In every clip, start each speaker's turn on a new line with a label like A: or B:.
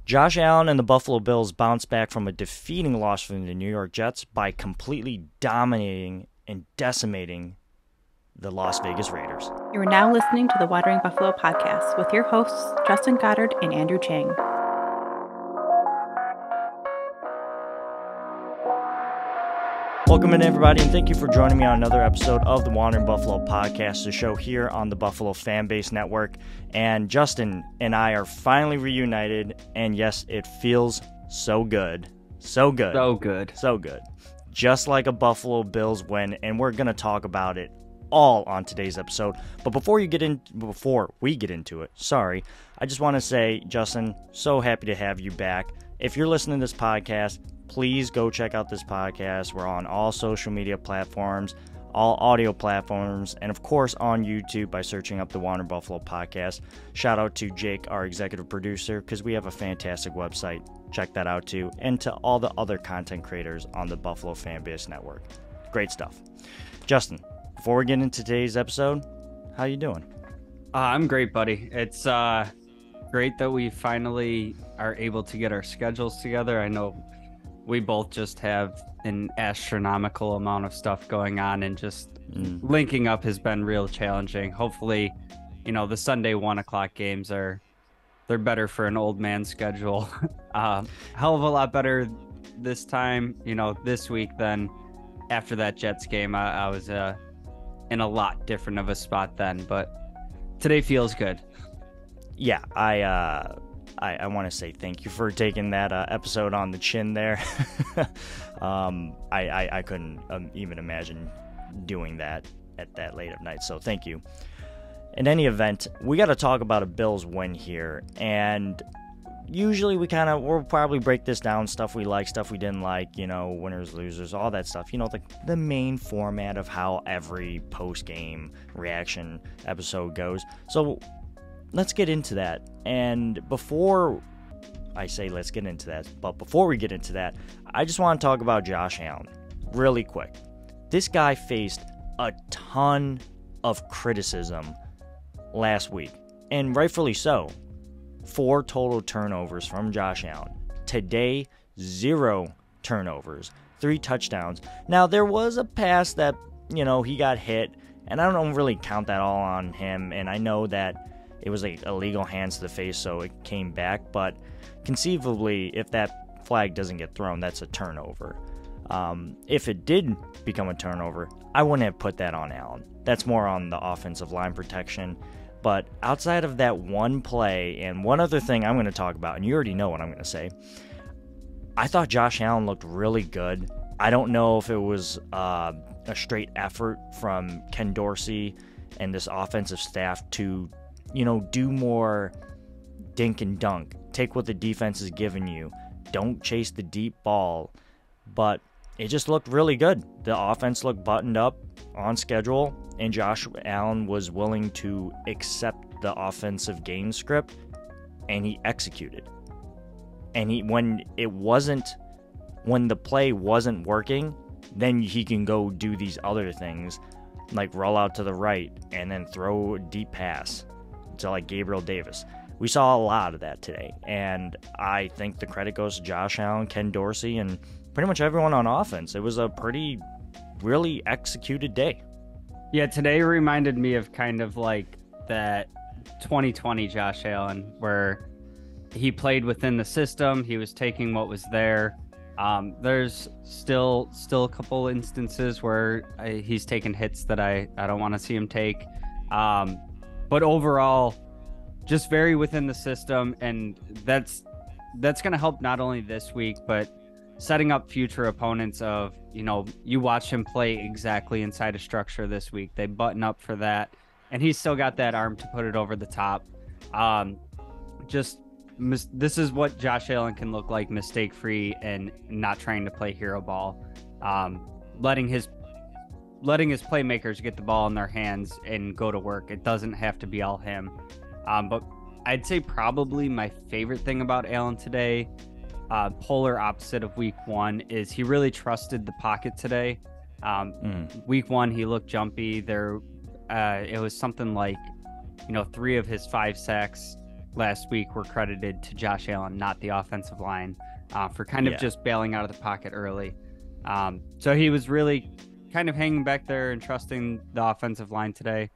A: Josh Allen and the Buffalo Bills bounced back from a defeating loss from the New York Jets by completely dominating and decimating the Las Vegas Raiders.
B: You are now listening to the Watering Buffalo podcast with your hosts, Justin Goddard and Andrew Chang.
A: Welcome in, everybody, and thank you for joining me on another episode of the Watering Buffalo podcast, the show here on the Buffalo Fanbase Network. And Justin and I are finally reunited, and yes, it feels so good. So good.
C: So good.
A: So good. Just like a Buffalo Bills win, and we're going to talk about it all on today's episode. But before we get into it, I just want to say, Justin, so happy to have you back. If you're listening to this podcast, please go check out this podcast. We're on all social media platforms, all audio platforms, and of course on YouTube by searching up the Watering Buffalo podcast. Shout out to Jake, our executive producer, because we have a fantastic website. Check that out too. And to all the other content creators on the Buffalo Fanbase Network. Great stuff. Justin, before we get into today's episode, how you doing?
C: I'm great, buddy. It's great that we finally are able to get our schedules together. I know we both just have an astronomical amount of stuff going on, and just linking up has been real challenging. Hopefully, the Sunday 1:00 games they're better for an old man schedule. Hell of a lot better this time, this week than after that Jets game. I was in a lot different of a spot then, but today feels good.
A: Yeah, I want to say thank you for taking that episode on the chin there. I couldn't even imagine doing that at that late of night, so thank you. In any event, we got to talk about a Bills win here, and usually we'll probably break this down, stuff we like, stuff we didn't like, winners, losers, all that stuff, the main format of how every post-game reaction episode goes. So let's get into that. And before I say let's get into that, but before we get into that, I just want to talk about Josh Allen really quick. This guy faced a ton of criticism last week, and rightfully so. 4 total turnovers from Josh Allen. Today, 0 turnovers, 3 touchdowns. Now, there was a pass that, he got hit, and I don't really count that all on him, and I know that it was like illegal hands to the face, so it came back. But conceivably, if that flag doesn't get thrown, that's a turnover. If it did become a turnover, I wouldn't have put that on Allen. That's more on the offensive line protection. But outside of that one play, and one other thing I'm going to talk about, and you already know what I'm going to say, I thought Josh Allen looked really good. I don't know if it was a straight effort from Ken Dorsey and this offensive staff to do more dink and dunk. Take what the defense is giving you. Don't chase the deep ball. But it just looked really good. The offense looked buttoned up, on schedule, and Josh Allen was willing to accept the offensive game script, and he executed. And when the play wasn't working, then he can go do these other things, like roll out to the right and then throw a deep pass to like Gabriel Davis. We saw a lot of that today, and I think the credit goes to Josh Allen, Ken Dorsey, and pretty much everyone on offense. It was a really executed day.
C: Yeah, today reminded me of kind of like that 2020 Josh Allen, where he played within the system. He was taking what was there. There's still a couple instances where he's taken hits that I don't want to see him take. But overall, just very within the system, and that's going to help not only this week, but setting up future opponents of, you watch him play exactly inside a structure this week. They button up for that, and he's still got that arm to put it over the top. This is what Josh Allen can look like, mistake-free and not trying to play hero ball. Letting his playmakers get the ball in their hands and go to work. It doesn't have to be all him. But I'd say probably my favorite thing about Allen today, polar opposite of week 1, is he really trusted the pocket today. Week 1, he looked jumpy. It was something like, 3 of his 5 sacks last week were credited to Josh Allen, not the offensive line, for kind of just bailing out of the pocket early. So he was really kind of hanging back there and trusting the offensive line today.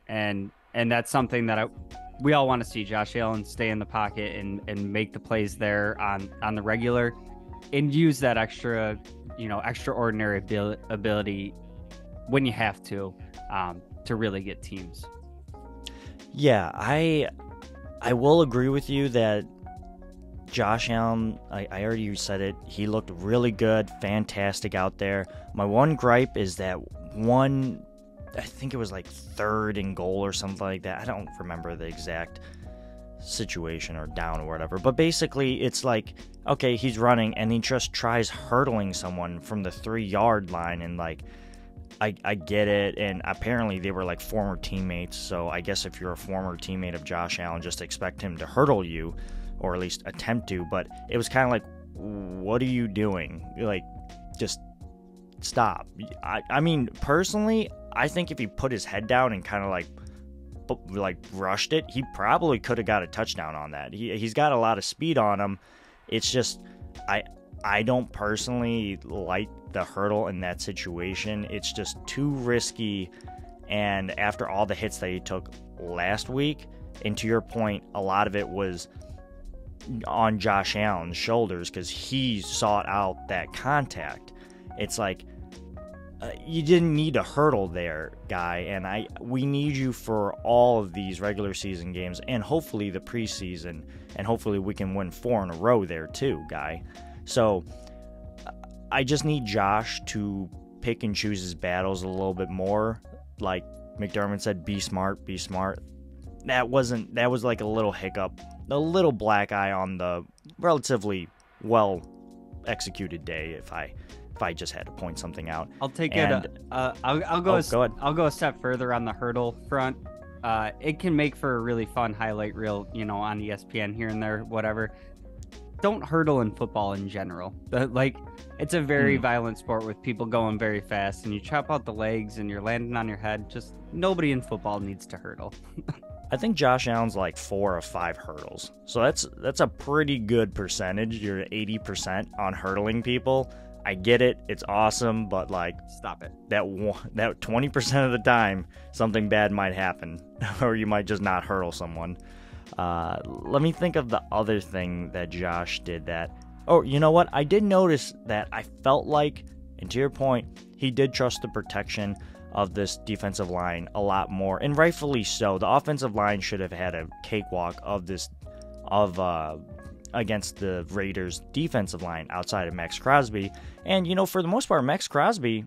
C: And that's something that we all want to see. Josh Allen stay in the pocket and make the plays there on the regular, and use that extraordinary ability when you have to really get teams.
A: Yeah, I will agree with you that Josh Allen, I already said it, he looked really good, fantastic out there. My one gripe is that I think it was like 3rd and goal or something like that. I don't remember the exact situation or down or whatever. But basically, it's like, okay, he's running and he just tries hurdling someone from the 3-yard line. And like, I get it. And apparently they were like former teammates. So I guess if you're a former teammate of Josh Allen, just expect him to hurdle you, or at least attempt to. But it was kind of like, what are you doing? Like, just stop. I mean, personally, I think if he put his head down and kind of like rushed it, he probably could have got a touchdown on that. He's got a lot of speed on him. It's just I don't personally like the hurdle in that situation. It's just too risky. And after all the hits that he took last week, and to your point, a lot of it was on Josh Allen's shoulders because he sought out that contact. It's like, you didn't need a hurdle there, guy, and we need you for all of these regular season games and hopefully the preseason, and hopefully we can win 4 in a row there too, guy. So I just need Josh to pick and choose his battles a little bit more. Like McDermott said, be smart, be smart. That was like a little hiccup, a little black eye on the relatively well executed day, if I just had to point something out.
C: I'll take it. I'll go.
A: Go ahead.
C: I'll go a step further on the hurdle front. It can make for a really fun highlight reel, on ESPN here and there, whatever. Don't hurdle in football in general. It's a very violent sport with people going very fast, and you chop out the legs and you're landing on your head. Just nobody in football needs to hurdle.
A: I think Josh Allen's like 4 or 5 hurdles, so that's a pretty good percentage. You're 80% on hurdling people. I get it, it's awesome, but like,
C: stop it.
A: That 20% of the time, something bad might happen, or you might just not hurdle someone. Let me think of the other thing that Josh did that. Oh, you know what? I did notice that I felt like, and to your point, he did trust the protection of this defensive line a lot more, and rightfully so. The offensive line should have had a cakewalk against the Raiders' defensive line outside of Max Crosby. And, for the most part, Max Crosby,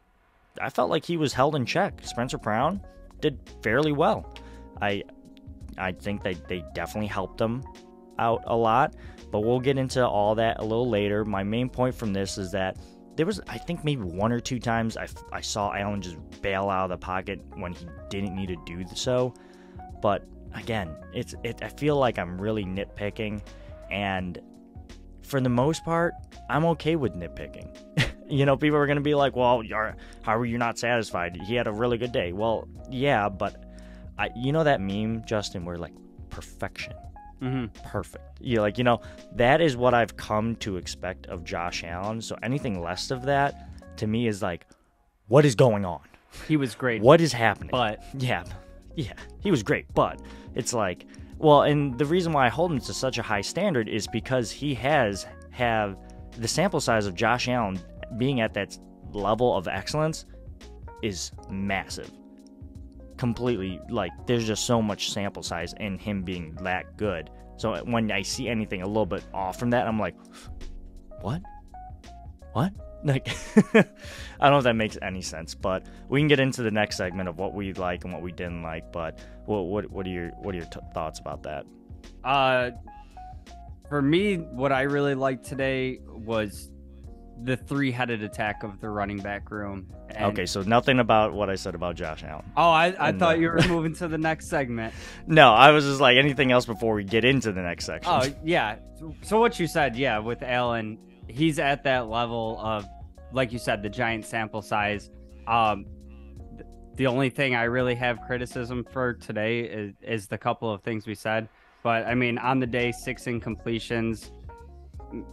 A: I felt like he was held in check. Spencer Brown did fairly well. I think they definitely helped him out a lot, but we'll get into all that a little later. My main point from this is that there was, I think, maybe 1 or 2 times I saw Allen just bail out of the pocket when he didn't need to do so. But, again, I feel like I'm really nitpicking. And for the most part, I'm okay with nitpicking. People are going to be like, well, how are you not satisfied? He had a really good day. Well, yeah, but that meme, Justin, where like perfection. Perfect. That is what I've come to expect of Josh Allen. So anything less of that, to me, is like, what is going on?
C: He was great.
A: What is happening?
C: But
A: yeah, he was great. But it's like, well, and the reason why I hold him to such a high standard is because he have the sample size of Josh Allen being at that level of excellence is massive. Completely, like, there's just so much sample size in him being that good. So when I see anything a little bit off from that, I'm like, what? Like, I don't know if that makes any sense, but we can get into the next segment of what we like and what we didn't like. But what are your thoughts about that?
C: For me, what I really liked today was the 3-headed attack of the running back room.
A: Okay, so nothing about what I said about Josh Allen.
C: Oh, I thought you were moving to the next segment.
A: No, I was just like, anything else before we get into the next section?
C: Oh, yeah. So what you said, yeah, with Allen, he's at that level of, like you said, the giant sample size. The only thing I really have criticism for today is the couple of things we said. But I mean, on the day, 6 incompletions.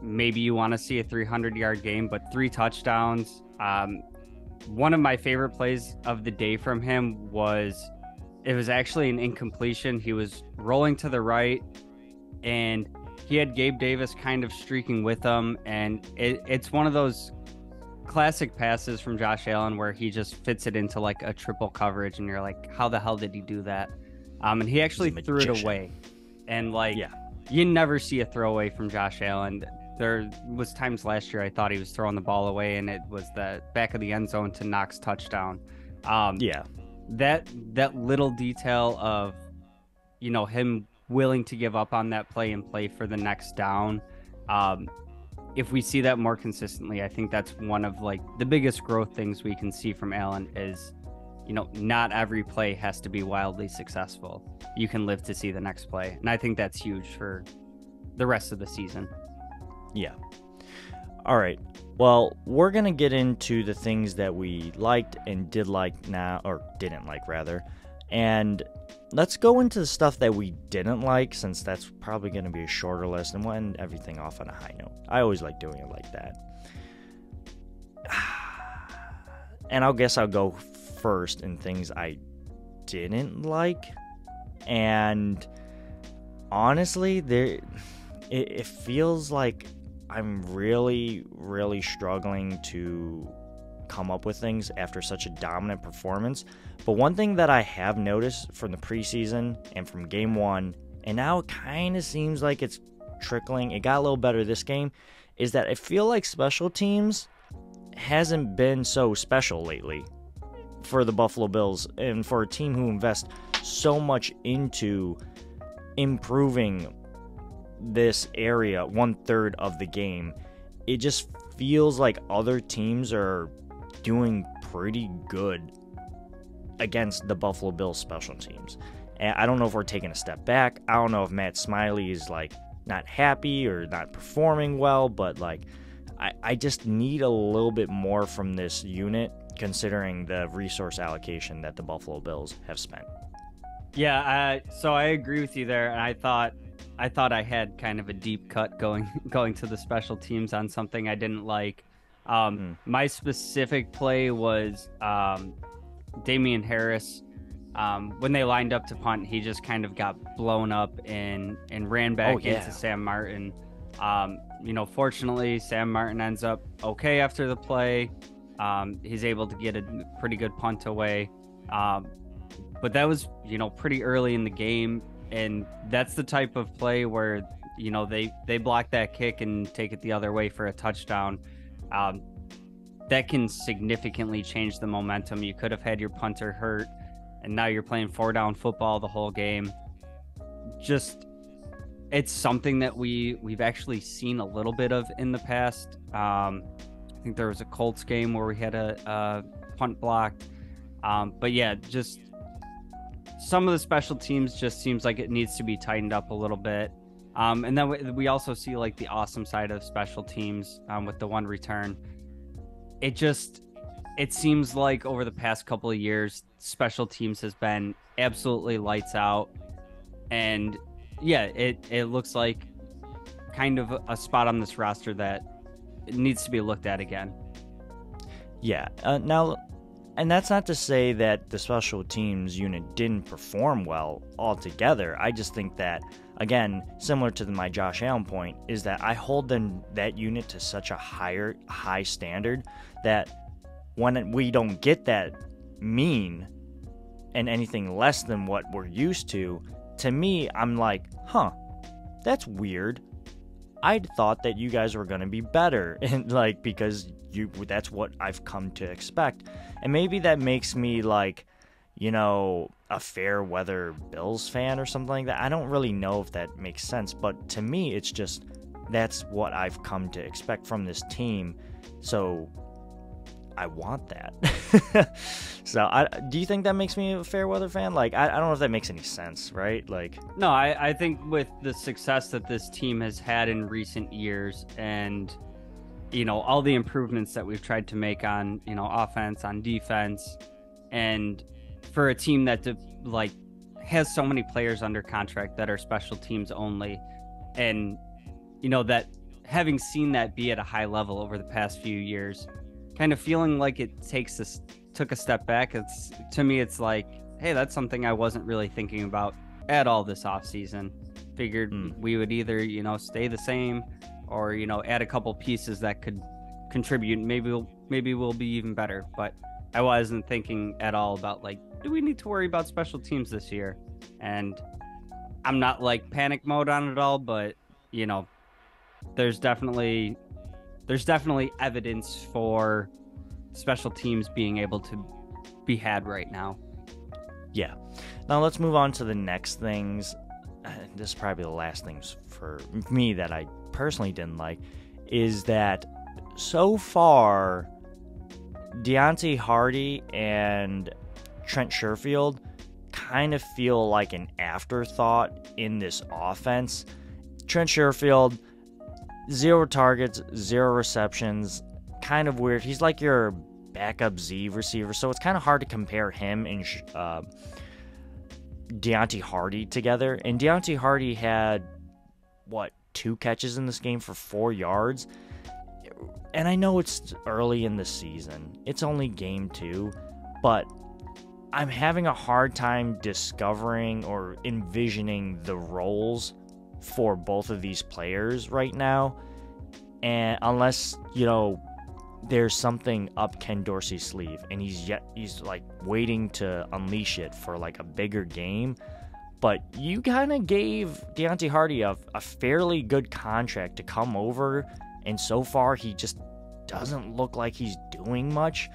C: Maybe you want to see a 300-yard game, but 3 touchdowns. One of my favorite plays of the day from him was actually an incompletion. He was rolling to the right, and he had Gabe Davis kind of streaking with him, and it's one of those classic passes from Josh Allen where he just fits it into like a triple coverage, and you're like, how the hell did he do that? And he actually threw it away, and like, you never see a throwaway from Josh Allen. There was times last year I thought he was throwing the ball away, and it was the back of the end zone to Knox touchdown. That little detail of, you know, him willing to give up on that play and play for the next down. If we see that more consistently, I think that's one of like the biggest growth things we can see from Allen is, you know, not every play has to be wildly successful. You can live to see the next play. And I think that's huge for the rest of the season.
A: Yeah. All right. Well, we're going to get into the things that we liked and did like now, or didn't like rather. And let's go into the stuff that we didn't like, since that's probably going to be a shorter list, and we'll end everything off on a high note. I always like doing it like that. And I'll go first in things I didn't like. And honestly, it feels like I'm really, really struggling to come up with things after such a dominant performance. But one thing that I have noticed from the preseason and from game 1, and now it kind of seems like it's trickling, it got a little better this game, is that I feel like special teams hasn't been so special lately for the Buffalo Bills, and for a team who invests so much into improving this area, 1/3 of the game. It just feels like other teams are doing pretty good against the Buffalo Bills special teams. And I don't know if we're taking a step back. I don't know if Matt Smiley is like not happy or not performing well, but like I just need a little bit more from this unit, considering the resource allocation that the Buffalo Bills have spent.
C: Yeah, so I agree with you there. And I thought I had kind of a deep cut going to the special teams on something I didn't like. My specific play was Damian Harris. When they lined up to punt, he just kind of got blown up and ran back into Sam Martin. Fortunately, Sam Martin ends up okay after the play. He's able to get a pretty good punt away. But that was, pretty early in the game. And that's the type of play where, they block that kick and take it the other way for a touchdown. That can significantly change the momentum. You could have had your punter hurt, and now you're playing 4-down football the whole game. Just, it's something that we've actually seen a little bit of in the past. I think there was a Colts game where we had a punt blocked. But yeah, just some of the special teams just seems like it needs to be tightened up a little bit. And then we also see like the awesome side of special teams with the one return. It seems like over the past couple of years, special teams has been absolutely lights out. And yeah, it looks like kind of a spot on this roster that it needs to be looked at again.
A: Yeah. Now, and that's not to say that the special teams unit didn't perform well altogether. I just think that, again, similar to my Josh Allen point, is that I hold that unit to such a high standard that when we don't get that mean and anything less than what we're used to me, I'm like, that's weird. I'd thought that you guys were going to be better, and like, because that's what I've come to expect. And maybe that makes me like, a fair weather Bills fan or something like that. I don't really know if that makes sense, but to me, it's just, that's what I've come to expect from this team. So I want that. So do you think that makes me a fair weather fan? Like, I don't know if that makes any sense, right? Like,
C: no, I think with the success that this team has had in recent years, and all the improvements that we've tried to make on offense, on defense, and for a team that has so many players under contract that are special teams only. And, you know, that having seen that be at a high level over the past few years, kind of feeling like it took a step back. To me, it's like, hey, that's something I wasn't really thinking about at all this offseason. Figured we would either, you know, stay the same or, you know, add a couple pieces that could contribute. Maybe we'll be even better. But I wasn't thinking at all about, like, do we need to worry about special teams this year? And I'm not like panic mode on it all, but, you know, there's definitely evidence for special teams being able to be had right now.
A: Yeah. Now let's move on to the next things. This is probably the last things for me that I personally didn't like, is that so far Deontay Harty and Trent Sherfield kind of feel like an afterthought in this offense. Trent Sherfield, 0 targets, 0 receptions, kind of weird. He's like your backup Z receiver, so it's kind of hard to compare him and Deontay Harty together. And Deontay Harty had, 2 catches in this game for 4 yards? And I know it's early in the season. It's only game 2, but I'm having a hard time discovering or envisioning the roles for both of these players right now. And unless, you know, there's something up Ken Dorsey's sleeve and he's like waiting to unleash it for like a bigger game. But you kind of gave Deontay Harty a fairly good contract to come over, and so far he just doesn't look like he's doing much.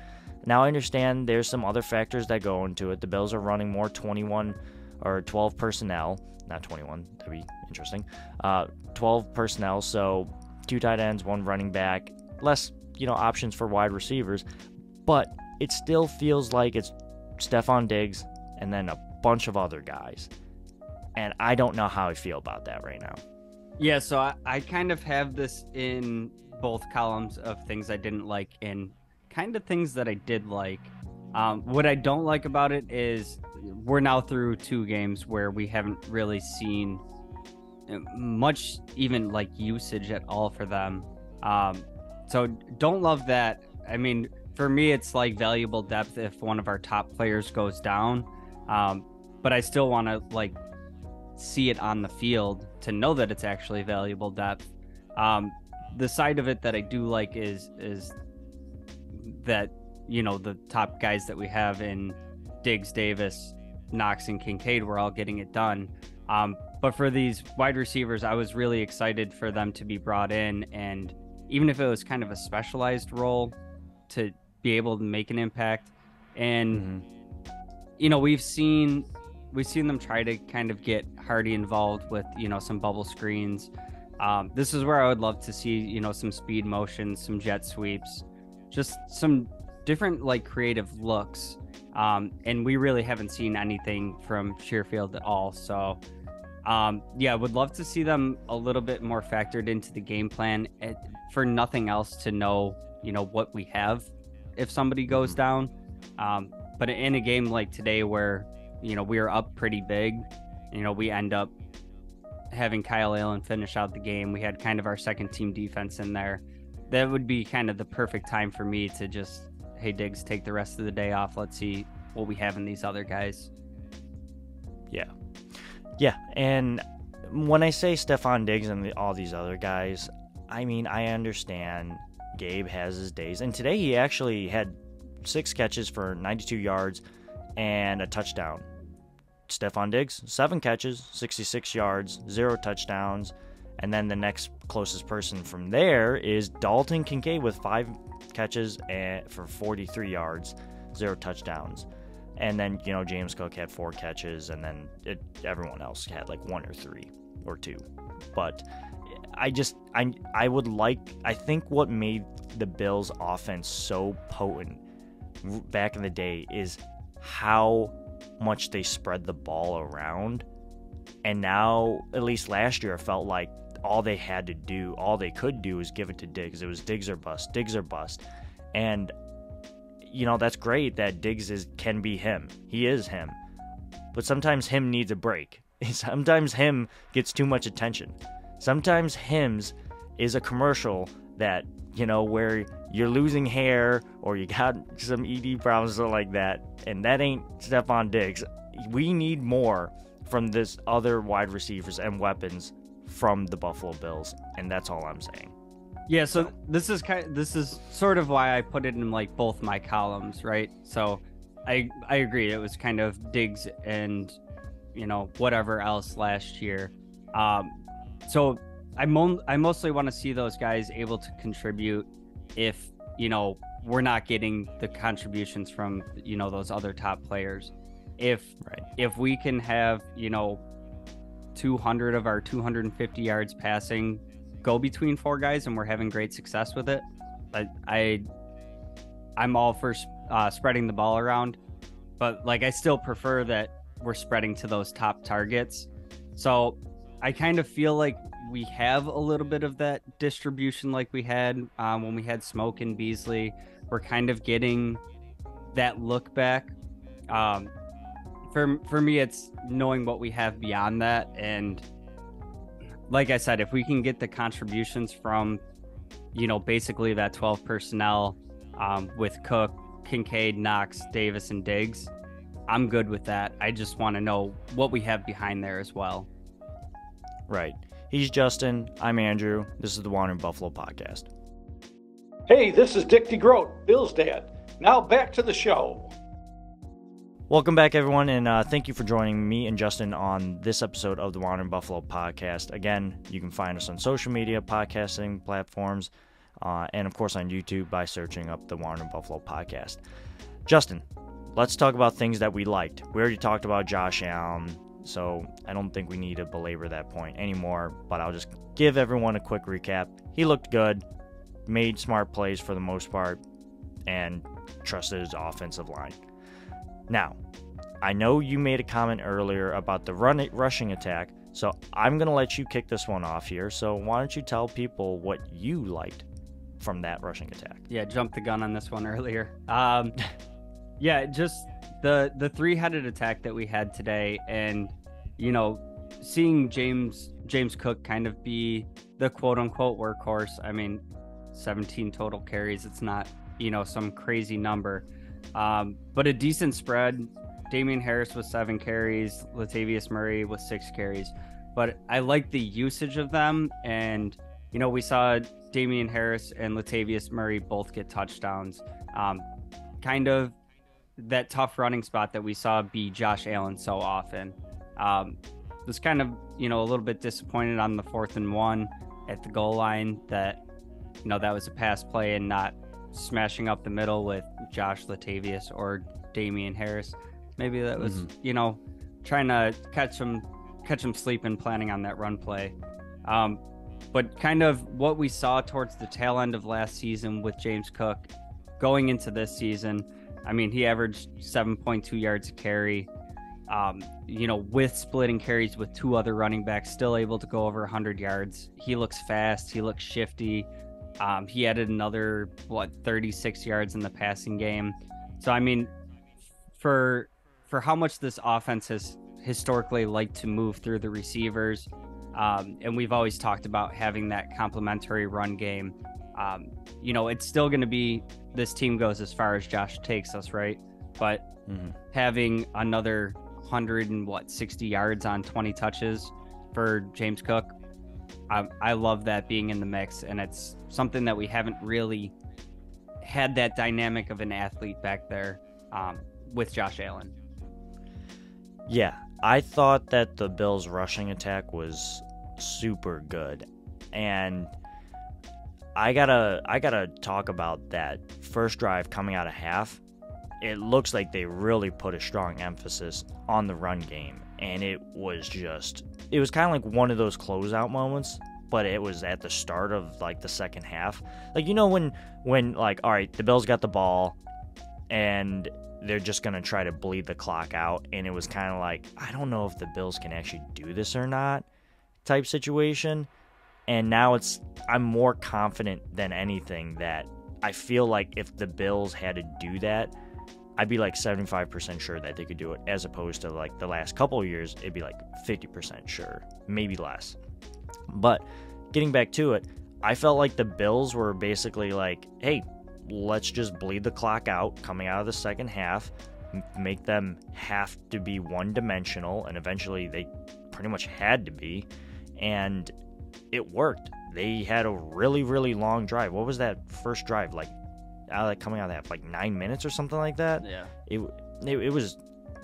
A: Now I understand there's some other factors that go into it. The Bills are running more 21 or 12 personnel, not 21, that'd be interesting. 12 personnel, so 2 tight ends, 1 running back, less, you know, options for wide receivers, but it still feels like it's Stephon Diggs and then a bunch of other guys. And I don't know how I feel about that right now.
C: Yeah, so I kind of have this in both columns of things I didn't like and kind of things that I did like. What I don't like about it is we're now through 2 games where we haven't really seen much even like usage at all for them. So don't love that. I mean, for me, it's like valuable depth if one of our top players goes down. But I still want to like see it on the field to know that it's actually valuable depth. The side of it that I do like is that, you know, the top guys that we have in Diggs, Davis, Knox, and Kincaid, we're all getting it done. But for these wide receivers, I was really excited for them to be brought in, and even if it was kind of a specialized role, to be able to make an impact. And you know, we've seen them try to kind of get Harty involved with, you know, some bubble screens. This is where I would love to see, you know, some speed motions, some jet sweeps, just some different like creative looks. And we really haven't seen anything from Sherfield at all. So yeah, would love to see them a little bit more factored into the game plan, for nothing else to know, you know, what we have if somebody goes down. But in a game like today where, you know, we are up pretty big, you know, we end up having Kyle Allen finish out the game. We had kind of our second team defense in there. That would be kind of the perfect time for me to just, hey, Diggs, take the rest of the day off. Let's see what we have in these other guys.
A: Yeah, and when I say Stephon Diggs and all these other guys, I mean, I understand Gabe has his days. And today he actually had 6 catches for 92 yards and a touchdown. Stephon Diggs, 7 catches, 66 yards, 0 touchdowns. And then the next closest person from there is Dalton Kincaid with 5 catches for 43 yards, 0 touchdowns. And then, you know, James Cook had 4 catches, and then everyone else had like 1 or 3 or 2. But I think what made the Bills' offense so potent back in the day is how much they spread the ball around. And now, at least last year, it felt like all they could do is give it to Diggs. It was Diggs or bust, Diggs or bust. And, you know, that's great that Diggs can be him. He is him. but sometimes him needs a break. Sometimes him gets too much attention. Sometimes Hims is a commercial that, where you're losing hair or you got some ED problems or like that, and that ain't Stephon Diggs. We need more from this other wide receivers and weapons from the Buffalo Bills, and that's all I'm saying.
C: Yeah, so this is sort of why I put it in like both my columns, right? So I agree, it was kind of Diggs and whatever else last year. So I mostly want to see those guys able to contribute if we're not getting the contributions from those other top players. If we can have 200 of our 250 yards passing go between four guys and we're having great success with it, I'm all for spreading the ball around, but I still prefer that we're spreading to those top targets. So I kind of feel like we have a little bit of that distribution like we had when we had Smoke and Beasley. We're kind of getting that look back. For me, it's knowing what we have beyond that. And like I said, if we can get the contributions from, basically that 12 personnel with Cook, Kincaid, Knox, Davis, and Diggs, I'm good with that. I just want to know what we have behind there as well.
A: Right. He's Justin. I'm Andrew. This is the Wandering Buffalo podcast.
D: Hey, this is Dick DeGroat, Bill's dad. Now back to the show.
A: Welcome back, everyone, and thank you for joining me and Justin on this episode of the Wandering Buffalo podcast. Again, you can find us on social media, podcasting platforms, and of course on YouTube by searching up the Wandering Buffalo podcast. Justin, let's talk about things that we liked. We already talked about Josh Allen, so I don't think we need to belabor that point anymore, but I'll just give everyone a quick recap. He looked good, made smart plays for the most part, and trusted his offensive line. Now, I know you made a comment earlier about the rushing attack, so I'm going to let you kick this one off here. So why don't you tell people what you liked from that rushing attack?
C: Yeah, jumped the gun on this one earlier. Yeah, just the three-headed attack that we had today, and seeing James Cook kind of be the quote-unquote workhorse. I mean, 17 total carries. It's not some crazy number. But a decent spread. Damian Harris with 7 carries, Latavius Murray with 6 carries. But I like the usage of them, and we saw Damian Harris and Latavius Murray both get touchdowns. Kind of that tough running spot that we saw be Josh Allen so often. Was kind of a little bit disappointed on the 4th and 1 at the goal line that that was a pass play and not smashing up the middle with Josh, Latavius, or Damian Harris. Maybe that was, trying to catch him sleeping, planning on that run play. But kind of what we saw towards the tail end of last season with James Cook going into this season. I mean, he averaged 7.2 yards a carry, with splitting carries with 2 other running backs, still able to go over 100 yards. He looks fast. He looks shifty. He added another 36 yards in the passing game. So I mean, for how much this offense has historically liked to move through the receivers, and we've always talked about having that complementary run game. It's still going to be this team goes as far as Josh takes us, right? But having another 160 yards on 20 touches for James Cook, I love that being in the mix, and it's something that we haven't really had that dynamic of an athlete back there with Josh Allen.
A: Yeah, I thought that the Bills' rushing attack was super good, and I gotta talk about that first drive coming out of half. It looks like they really put a strong emphasis on the run game, and it was kind of like one of those closeout moments, but it was at the start of the second half. When all right, the Bills got the ball and they're just going to try to bleed the clock out, and it was kind of like, I don't know if the Bills can actually do this or not type situation. And now I'm more confident than anything that I feel like if the Bills had to do that, I'd be like 75% sure that they could do it, as opposed to like the last couple of years, it'd be like 50% sure, maybe less. But getting back to it, I felt like the Bills were basically like, hey, let's just bleed the clock out coming out of the second half, make them have to be one-dimensional, and eventually they pretty much had to be, and it worked. They had a really, really long drive. What was that first drive like? Coming out of that, like 9 minutes or something like that.
C: Yeah.
A: It was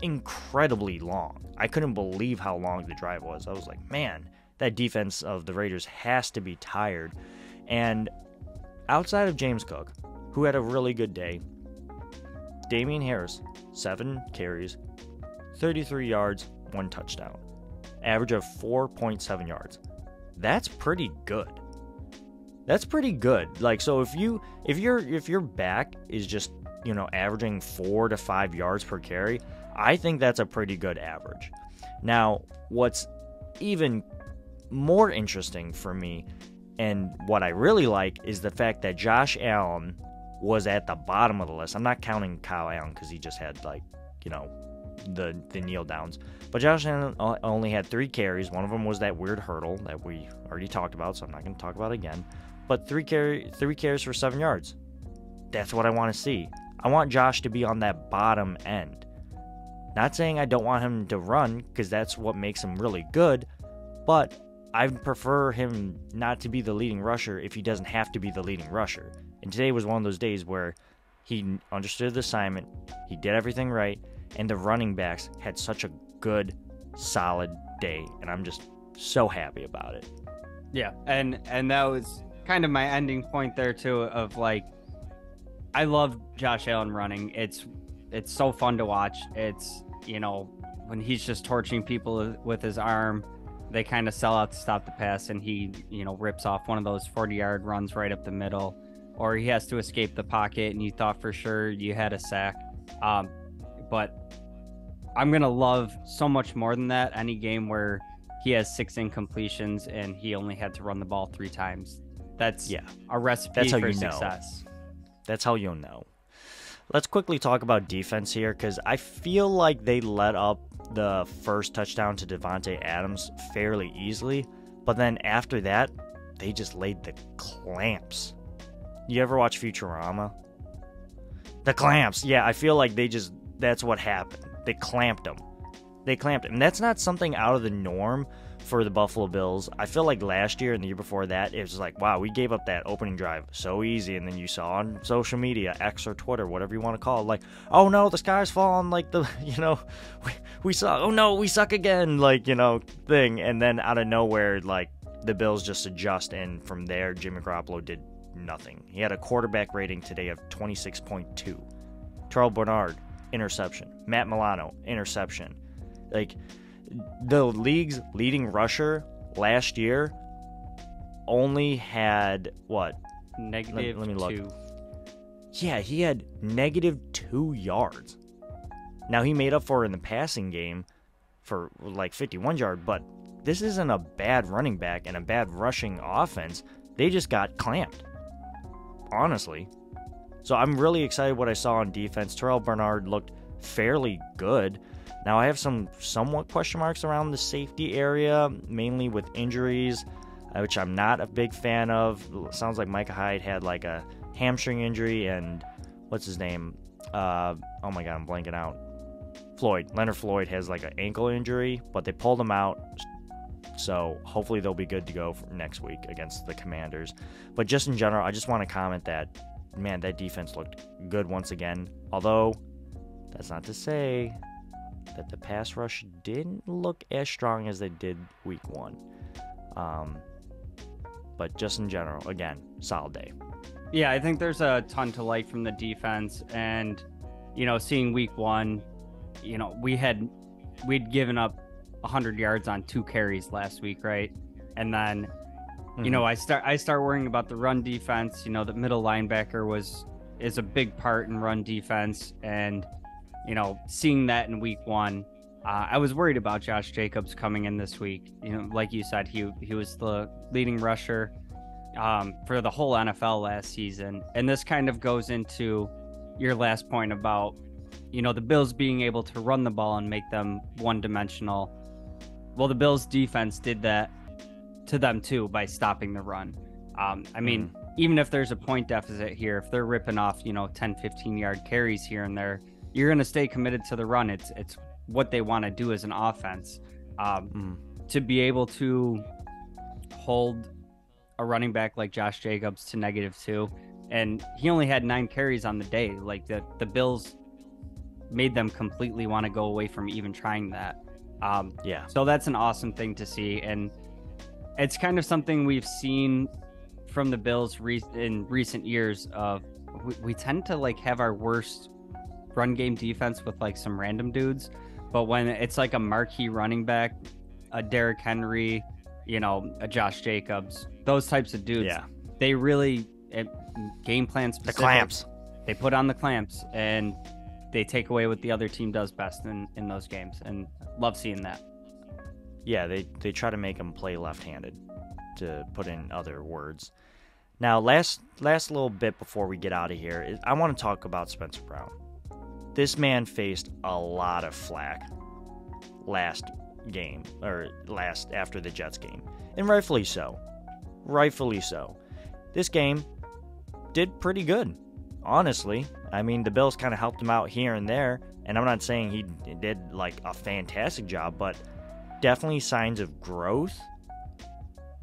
A: incredibly long. I couldn't believe how long the drive was. I was like, man, that defense of the Raiders has to be tired. And outside of James Cook, who had a really good day, Damian Harris, 7 carries, 33 yards, 1 touchdown, average of 4.7 yards. That's pretty good. That's pretty good. Like, so if your back is just, averaging 4 to 5 yards per carry, I think that's a pretty good average. Now, what's even more interesting for me, and what I really like, is the fact that Josh Allen was at the bottom of the list. I'm not counting Kyle Allen because he just had the kneel downs. But Josh Allen only had 3 carries. One of them was that weird hurdle that we already talked about, so I'm not going to talk about it again. But 3 carries for 7 yards. That's what I want to see. I want Josh to be on that bottom end. Not saying I don't want him to run, because that's what makes him really good, but I prefer him not to be the leading rusher if he doesn't have to be the leading rusher. And today was one of those days where he understood the assignment, he did everything right, and the running backs had such a good, solid day, and I'm just so happy about it.
C: Yeah, and that was kind of my ending point there too, of like, I love Josh Allen running. It's so fun to watch. It's, when he's just torching people with his arm, they kind of sell out to stop the pass, and he, rips off one of those 40-yard runs right up the middle, or he has to escape the pocket and you thought for sure you had a sack. But I'm going to love so much more than that any game where he has 6 incompletions and he only had to run the ball 3 times. That's a recipe for success.
A: That's how you'll know. Let's quickly talk about defense here, because I feel like they let up the first touchdown to Devontae Adams fairly easily, but then after that, they just laid the clamps. You ever watch Futurama? The clamps. Yeah, I feel like that's what happened. They clamped him. And that's not something out of the norm for the Buffalo Bills. I feel like last year and the year before that, it was like, wow, we gave up that opening drive so easy. And then you saw on social media, X or Twitter, whatever you want to call it, like, oh no, the sky's falling, like we saw, oh no, we suck again, thing. And then out of nowhere, like, the Bills just adjust. And from there, Jimmy Garoppolo did nothing. He had a quarterback rating today of 26.2. Terrell Bernard, interception. Matt Milano, interception. Like, the league's leading rusher last year only had what?
C: Negative
A: let me look.
C: 2.
A: Yeah, he had negative 2 yards. Now, he made up for it in the passing game for like 51 yards, but this isn't a bad running back and a bad rushing offense. They just got clamped, honestly. So I'm really excited what I saw on defense. Terrell Bernard looked fairly good. Now, I have some somewhat question marks around the safety area, mainly with injuries, which I'm not a big fan of. Sounds like Micah Hyde had like a hamstring injury, and what's his name? Oh my God, I'm blanking out. Leonard Floyd has like an ankle injury, but they pulled him out. So hopefully they'll be good to go for next week against the Commanders. But just in general, I just want to comment that, man, that defense looked good once again. Although, that's not to say that the pass rush didn't look as strong as they did week 1. But just in general, again, solid day.
C: Yeah, I think there's a ton to like from the defense. And, seeing week 1, we'd given up 100 yards on 2 carries last week, right? And then, I start worrying about the run defense. The middle linebacker is a big part in run defense, and seeing that in week 1, I was worried about Josh Jacobs coming in this week. Like you said, he was the leading rusher for the whole NFL last season, and this kind of goes into your last point about the Bills being able to run the ball and make them one-dimensional. Well, the Bills defense did that to them too by stopping the run. I mean, even if there's a point deficit here, if they're ripping off, 10, 15-yard carries here and there, you're going to stay committed to the run. It's what they want to do as an offense. To be able to hold a running back like Josh Jacobs to -2, and he only had 9 carries on the day. Like the Bills made them completely want to go away from even trying that. So that's an awesome thing to see, and it's kind of something we've seen from the Bills in recent years. Of we tend to like have our worst run game defense with like some random dudes, but when it's like a marquee running back, a Derrick Henry, a Josh Jacobs, those types of dudes, they really game plan specific.
A: The clamps.
C: They put on the clamps and they take away what the other team does best in those games, and love seeing that.
A: Yeah, they try to make them play left-handed, to put in other words. Now, last little bit before we get out of here, I want to talk about Spencer Brown. This man faced a lot of flack after the Jets game, and rightfully so. This game did pretty good, honestly. I mean, the Bills kind of helped him out here and there, and I'm not saying he did like a fantastic job, but definitely signs of growth.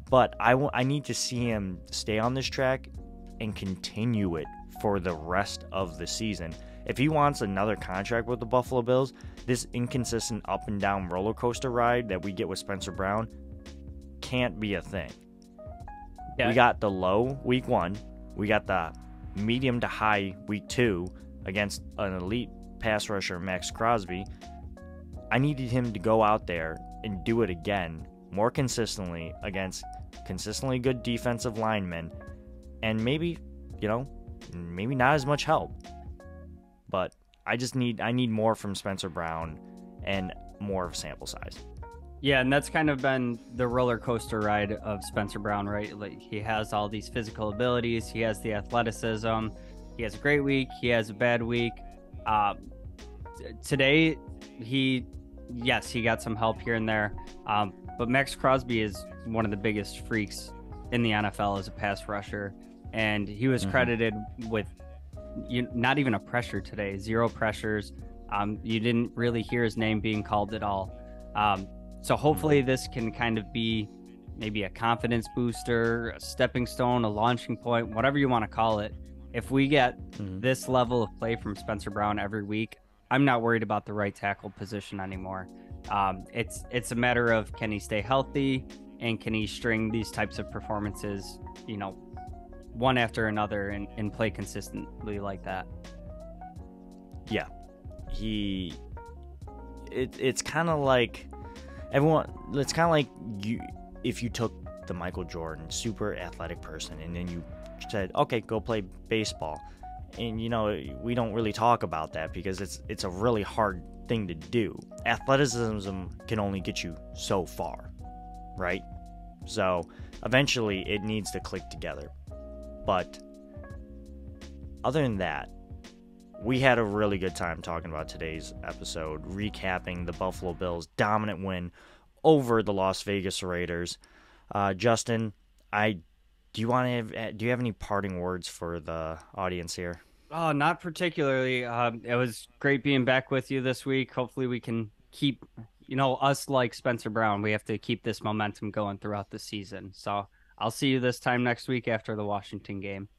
A: But I need to see him stay on this track and continue it for the rest of the season. If he wants another contract with the Buffalo Bills, this inconsistent up and down roller coaster ride that we get with Spencer Brown can't be a thing. Yeah. We got the low week 1. We got the medium to high week 2 against an elite pass rusher, Max Crosby. I needed him to go out there and do it again more consistently against consistently good defensive linemen, and maybe not as much help. But I need more from Spencer Brown and more of a sample size.
C: Yeah, and that's kind of been the roller coaster ride of Spencer Brown, right? Like, he has all these physical abilities, he has the athleticism, he has a great week, he has a bad week. Today, he got some help here and there, but Max Crosby is one of the biggest freaks in the NFL as a pass rusher, and he was credited with not even a pressure today, 0 pressures. You didn't really hear his name being called at all. So hopefully this can kind of be maybe a confidence booster, a stepping stone, a launching point, whatever you want to call it. If we get this level of play from Spencer Brown every week, I'm not worried about the right tackle position anymore. It's a matter of, can he stay healthy, and can he string these types of performances, one after another and play consistently like that.
A: Yeah. It's kind of like if you took the Michael Jordan super athletic person and then you said, okay, go play baseball. And we don't really talk about that because it's a really hard thing to do. Athleticism can only get you so far, right? So eventually it needs to click together. But other than that, we had a really good time talking about today's episode, recapping the Buffalo Bills' dominant win over the Las Vegas Raiders. Justin, do you have any parting words for the audience here?
C: Oh, not particularly. It was great being back with you this week. Hopefully we can keep, us like Spencer Brown, we have to keep this momentum going throughout the season. So I'll see you this time next week after the Washington game.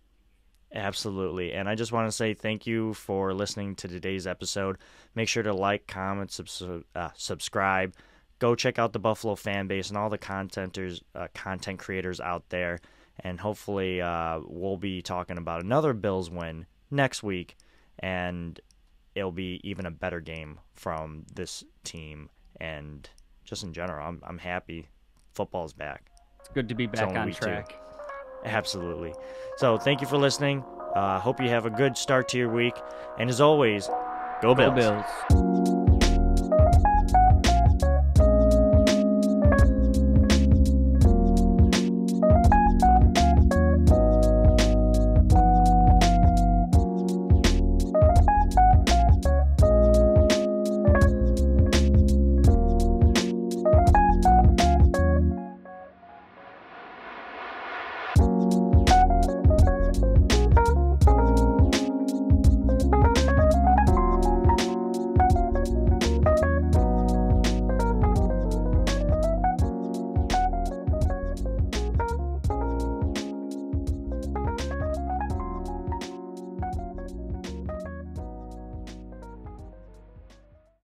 A: Absolutely. And I just want to say thank you for listening to today's episode. Make sure to like, comment, subscribe. Go check out the Buffalo fan base and all the content creators out there. And hopefully we'll be talking about another Bills win next week. And it'll be even a better game from this team. And just in general, I'm happy football's back.
C: It's good to be back on track.
A: Absolutely. So thank you for listening. Hope you have a good start to your week. And as always, go Bills.
C: Go Bills.